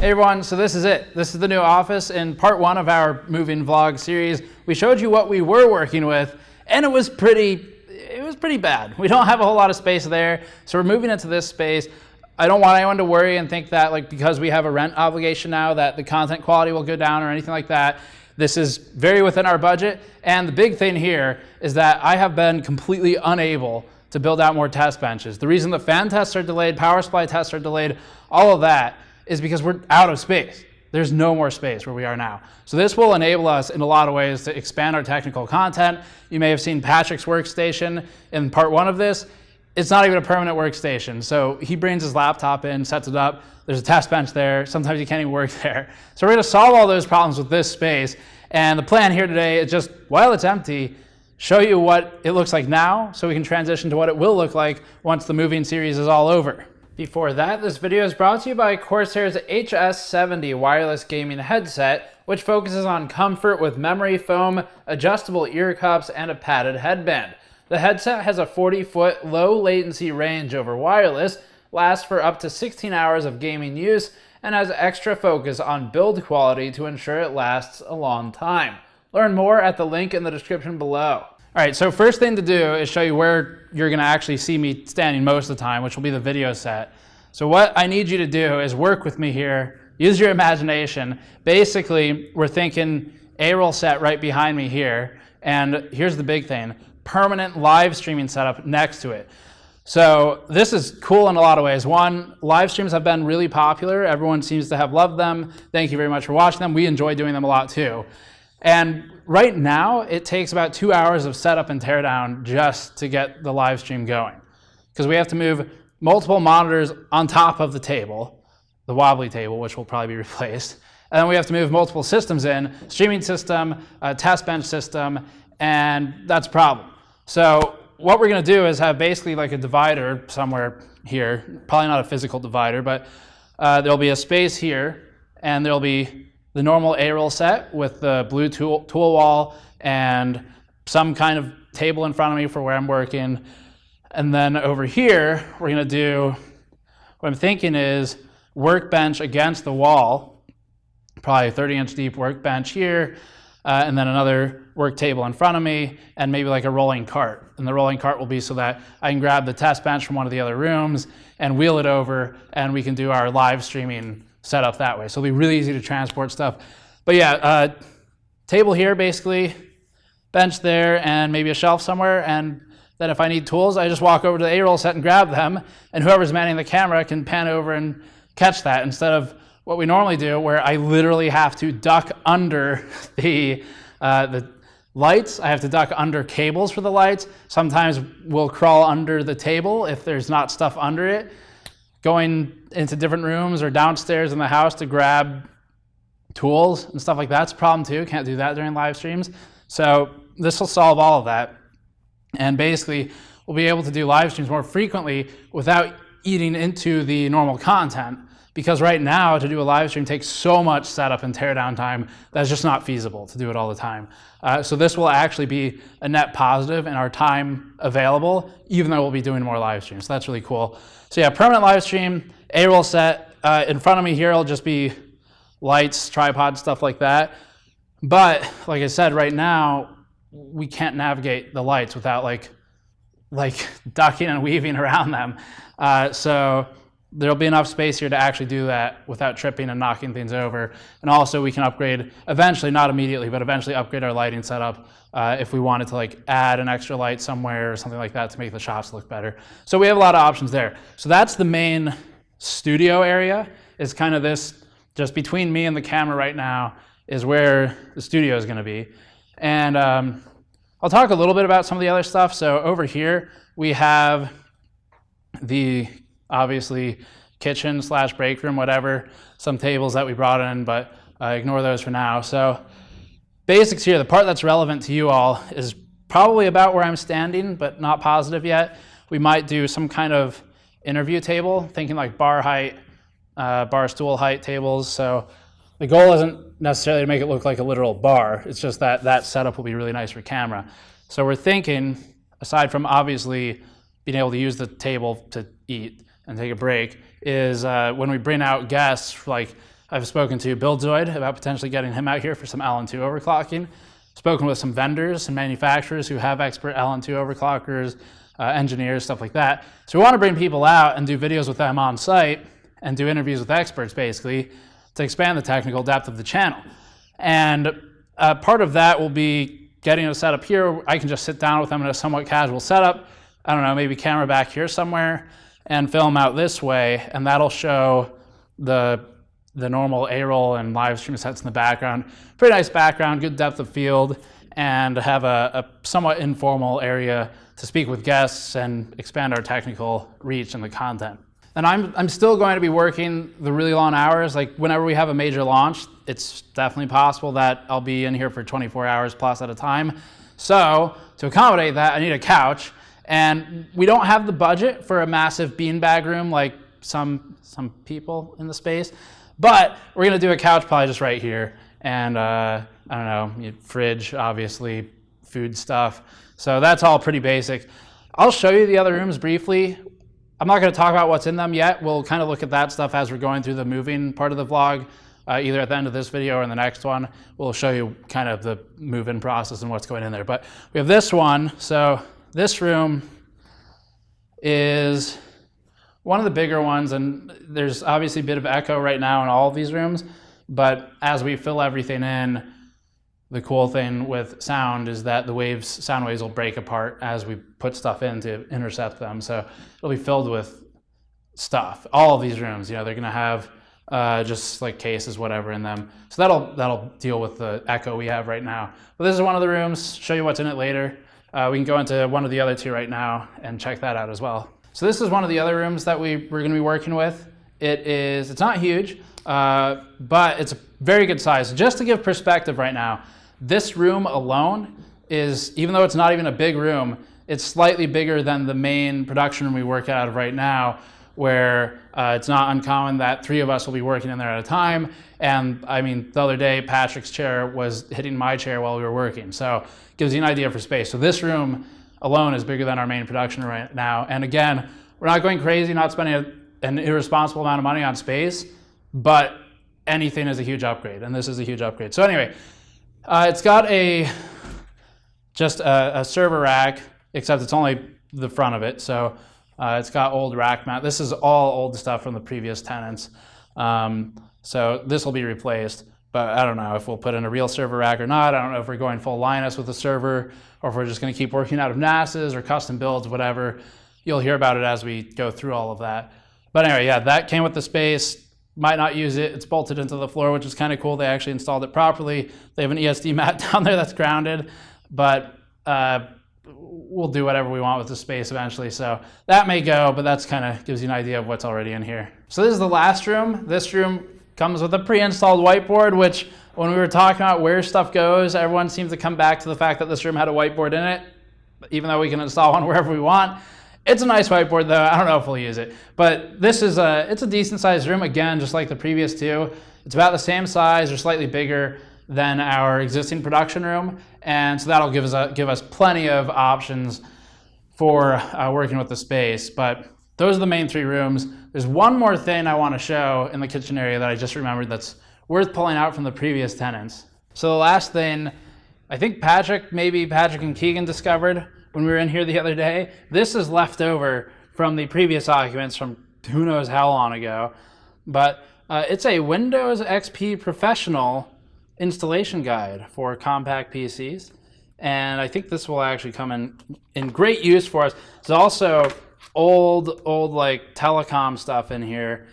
Hey everyone, so this is it. This is the new office. In part one of our moving vlog series, we showed you what we were working with, and it was pretty bad. We don't have a whole lot of space there, so we're moving into this space. I don't want anyone to worry and think that because we have a rent obligation now that the content quality will go down or anything like that. This is very within our budget, and the big thing here is that I have been completely unable to build out more test benches. The reason the fan tests are delayed, power supply tests are delayed, all of that is because we're out of space. There's no more space where we are now. So this will enable us in a lot of ways to expand our technical content. You may have seen Patrick's workstation in part one of this. It's not even a permanent workstation. So he brings his laptop in, sets it up. There's a test bench there. Sometimes you can't even work there. So we're gonna solve all those problems with this space. And the plan here today is just, while it's empty, show you what it looks like now so we can transition to what it will look like once the moving series is all over. Before that, this video is brought to you by Corsair's HS70 wireless gaming headset, which focuses on comfort with memory foam, adjustable ear cups, and a padded headband. The headset has a 40-foot low latency range over wireless, lasts for up to 16 hours of gaming use, and has extra focus on build quality to ensure it lasts a long time. Learn more at the link in the description below. All right, so first thing to do is show you where you're gonna actually see me standing most of the time, which will be the video set. So what I need you to do is work with me here, use your imagination. Basically, we're thinking A-roll set right behind me here, and here's the big thing, permanent live streaming setup next to it. So this is cool in a lot of ways. One, live streams have been really popular. Everyone seems to have loved them. Thank you very much for watching them. We enjoy doing them a lot too. And right now, it takes about 2 hours of setup and teardown just to get the live stream going. Because we have to move multiple monitors on top of the table, the wobbly table, which will probably be replaced. And then we have to move multiple systems in, streaming system, a test bench system, and that's a problem. So what we're gonna do is have basically like a divider somewhere here, probably not a physical divider, but there'll be a space here, and there'll be the normal A-roll set with the blue tool wall and some kind of table in front of me for where I'm working. And then over here, we're gonna do, what I'm thinking is workbench against the wall, probably a 30-inch deep workbench here, and then another work table in front of me, and maybe like a rolling cart. And the rolling cart will be so that I can grab the test bench from one of the other rooms and wheel it over, and we can do our live streaming setup that way. So it'll be really easy to transport stuff. But yeah, table here basically, bench there, and maybe a shelf somewhere. And then if I need tools, I just walk over to the A-roll set and grab them, and whoever's manning the camera can pan over and catch that instead of what we normally do, where I literally have to duck under the lights. I have to duck under cables for the lights. Sometimes we'll crawl under the table if there's not stuff under it. Going into different rooms or downstairs in the house to grab tools and stuff like that's a problem too. Can't do that during live streams. So this will solve all of that. And basically, we'll be able to do live streams more frequently without eating into the normal content. Because right now, to do a live stream takes so much setup and teardown time that's just not feasible to do it all the time. So this will actually be a net positive in our time available, even though we'll be doing more live streams. So that's really cool. So yeah, permanent live stream, A-roll set. In front of me here will just be lights, tripod, stuff like that. But like I said, right now, we can't navigate the lights without like ducking and weaving around them. So there'll be enough space here to actually do that without tripping and knocking things over. And also we can upgrade, eventually, not immediately, but eventually upgrade our lighting setup if we wanted to like add an extra light somewhere or something like that to make the shots look better. So we have a lot of options there. So that's the main studio area, is kind of this, just between me and the camera right now is where the studio is gonna be. And I'll talk a little bit about some of the other stuff. So over here, we have the obviously kitchen / break room, whatever, some tables that we brought in, but ignore those for now. So basics here, the part that's relevant to you all is probably about where I'm standing, but not positive yet. We might do some kind of interview table, thinking like bar height, bar stool height tables. So the goal isn't necessarily to make it look like a literal bar. It's just that that setup will be really nice for camera. So we're thinking, aside from obviously being able to use the table to eat and take a break, is when we bring out guests, like I've spoken to BuildZoid about potentially getting him out here for some Allen 2 overclocking. Spoken with some vendors and manufacturers who have expert Allen 2 overclockers, engineers, stuff like that. So we want to bring people out and do videos with them on site and do interviews with experts, basically, to expand the technical depth of the channel. And part of that will be getting a setup here. I can just sit down with them in a somewhat casual setup. I don't know, maybe camera back here somewhere and film out this way, and that'll show the normal A-roll and live stream sets in the background. Pretty nice background, good depth of field, and have a somewhat informal area to speak with guests and expand our technical reach in the content. And I'm still going to be working the really long hours. Like whenever we have a major launch, it's definitely possible that I'll be in here for 24 hours plus at a time. So to accommodate that, I need a couch. And we don't have the budget for a massive beanbag room like some people in the space. But we're gonna do a couch probably just right here. And I don't know, fridge, obviously, food stuff. So that's all pretty basic. I'll show you the other rooms briefly. I'm not going to talk about what's in them yet. We'll kind of look at that stuff as we're going through the moving part of the vlog, either at the end of this video or in the next one. We'll show you kind of the move-in process and what's going in there. But we have this one. So this room is one of the bigger ones, and there's obviously a bit of echo right now in all of these rooms. But as we fill everything in, the cool thing with sound is that the sound waves will break apart as we put stuff in to intercept them. So it'll be filled with stuff. All of these rooms, they're going to have just like cases, whatever in them. So that'll deal with the echo we have right now. But this is one of the rooms. Show you what's in it later. We can go into one of the other two right now and check that out as well. So this is one of the other rooms that we're going to be working with. It's not huge, but it's a very good size. Just to give perspective right now, this room alone is, even though it's not even a big room, it's slightly bigger than the main production room we work out of right now, where it's not uncommon that 3 of us will be working in there at a time. And I mean, the other day, Patrick's chair was hitting my chair while we were working. So it gives you an idea for space. So this room alone is bigger than our main production room right now. And again, we're not going crazy, not spending an irresponsible amount of money on space, but anything is a huge upgrade. And this is a huge upgrade. So anyway, it's got just a server rack, except it's only the front of it. So it's got old rack mount. This is all old stuff from the previous tenants. So this will be replaced, but I don't know if we'll put in a real server rack or not. I don't know if we're going full Linus with the server, or if we're just going to keep working out of NASs or custom builds, whatever. You'll hear about it as we go through all of that. But anyway, yeah, that came with the space. Might not use it. It's bolted into the floor, which is kind of cool. They actually installed it properly. They have an ESD mat down there that's grounded, but we'll do whatever we want with the space eventually. So that may go, but that's kind of gives you an idea of what's already in here. So this is the last room. This room comes with a pre-installed whiteboard, which when we were talking about where stuff goes, everyone seemed to come back to the fact that this room had a whiteboard in it, even though we can install one wherever we want. It's a nice whiteboard though. I don't know if we'll use it, but this is it's a decent sized room. Again, just like the previous two, it's about the same size or slightly bigger than our existing production room. And so that'll give us plenty of options for working with the space. But those are the main 3 rooms. There's one more thing I want to show in the kitchen area that I just remembered that's worth pulling out from the previous tenants. So the last thing, I think Patrick and Keegan discovered when we were in here the other day. This is left over from the previous occupants from who knows how long ago. But it's a Windows XP Professional installation guide for compact PCs. And I think this will actually come in great use for us. There's also old like telecom stuff in here.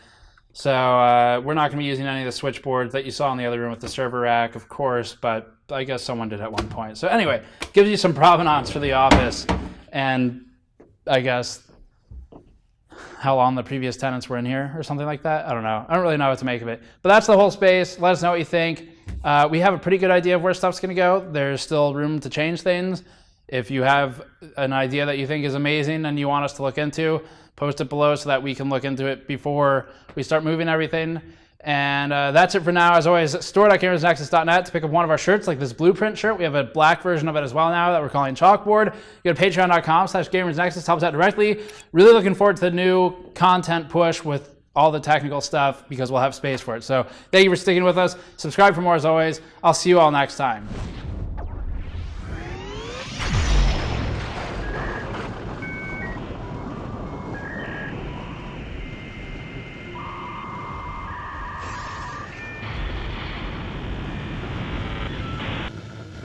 So we're not going to be using any of the switchboards that you saw in the other room with the server rack, of course, but I guess someone did at one point. So anyway, gives you some provenance for the office, and I guess how long the previous tenants were in here or something like that. I don't know. I don't really know what to make of it. But that's the whole space. Let us know what you think. We have a pretty good idea of where stuff's going to go. There's still room to change things. If you have an idea that you think is amazing and you want us to look into, post it below so that we can look into it before we start moving everything. And that's it for now. As always, store.gamersnexus.net to pick up one of our shirts, like this blueprint shirt. We have a black version of it as well now that we're calling Chalkboard. You go to patreon.com/gamersnexus, helps out directly. Really looking forward to the new content push with all the technical stuff because we'll have space for it. So thank you for sticking with us. Subscribe for more as always. I'll see you all next time.